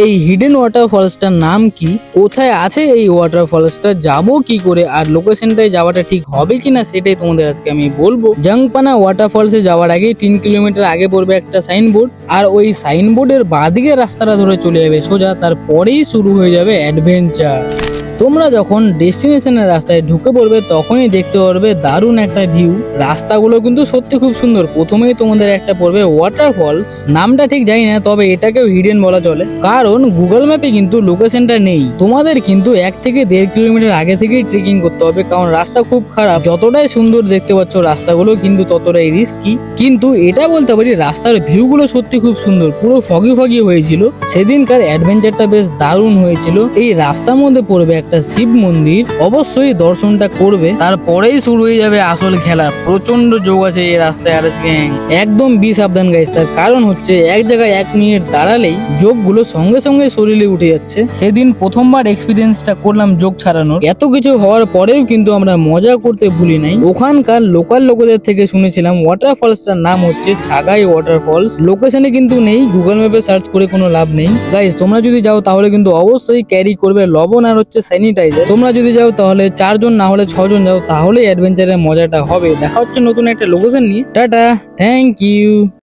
এই হিডেন ওয়াটারফলসটার নাম কি, কোথায় আছে এই ওয়াটারফলসটা, যাবো কি করে, আর লোকেশনটায় যাওয়াটা ঠিক হবে কিনা সেটাই তোমাদের আজকে আমি বলবো। জাংপানা ওয়াটারফলসে যাওয়ার আগে 3 কিলোমিটার আগে পড়বে একটা সাইনবোর্ড, আর ওই সাইনবোর্ডের বাঁদিকে রাস্তাটা ধরে চলে যাবে সোজা, তারপরেই শুরু হয়ে যাবে অ্যাডভেঞ্চার। তোমরা যখন ডেস্টিনেশনের রাস্তায় ঢুকে পড়বে তখনই দেখতে পারবে দারুণ একটা ভিউ। রাস্তাগুলো কিন্তু সত্যি খুব সুন্দর। প্রথমেই তোমাদের একটা পড়বে ওয়াটারফলস, নামটা ঠিক জানি না, তবে এটাকেও হিডেন বলা চলে, কারণ গুগল ম্যাপে কিন্তু লোকেশনটা নেই। তোমাদের কিন্তু 1 থেকে 1.5 কিলোমিটার আগে থেকেই ট্রেকিং করতে হবে, কারণ রাস্তা খুব খারাপ। যতটাই সুন্দর দেখতে পাচ্ছ রাস্তাগুলো কিন্তু ততটাই রিস্কি। কিন্তু এটা বলতে পারি রাস্তার ভিউগুলো সত্যি খুব সুন্দর, পুরো ফগি ফগি হয়েছিল। সেদিনকার অ্যাডভেঞ্চারটা বেশ দারুণ হয়েছিল। এই রাস্তার মধ্যে পড়বে একটা শিব মন্দির, অবশ্যই দর্শনটা করবে, তারপরেই শুরু হয়ে যাবে আসল খেলা। প্রচন্ড যোগ আছে এই রাস্তায়, আর একদম সাবধান গাইস, তার কারণ হচ্ছে এক জায়গায় 1 মিনিট দাঁড়ালেই যোগগুলো সঙ্গে সঙ্গে শরীরে উঠে যাচ্ছে। সেদিন প্রথমবার এক্সপিরিয়েন্সটা করলাম যোগ ছাড়ানোর। এত কিছু হওয়ার পরেও কিন্তু আমরা মজা করতে ভুলি নাই। ওখানকার লোকাল লোকদের থেকে শুনেছিলাম ওয়াটারফলসটার নাম হচ্ছে ছাগাই ওয়াটারফলস। লোকেশনে কিন্তু নেই, গুগল ম্যাপে সার্চ করে কোনো লাভ নেই। গাইস তোমরা যদি যাও তাহলে কিন্তু অবশ্যই ক্যারি করবে লবণ আর হচ্ছে স্যানিটাইজার। তোমরা যদি যাও তাহলে 4 জন না হলে 6 জন যাও, তাহলে অ্যাডভেঞ্চারের মজাটা হবে। দেখা হচ্ছে নতুন একটা লোকেশন নিয়ে। Tata, thank you.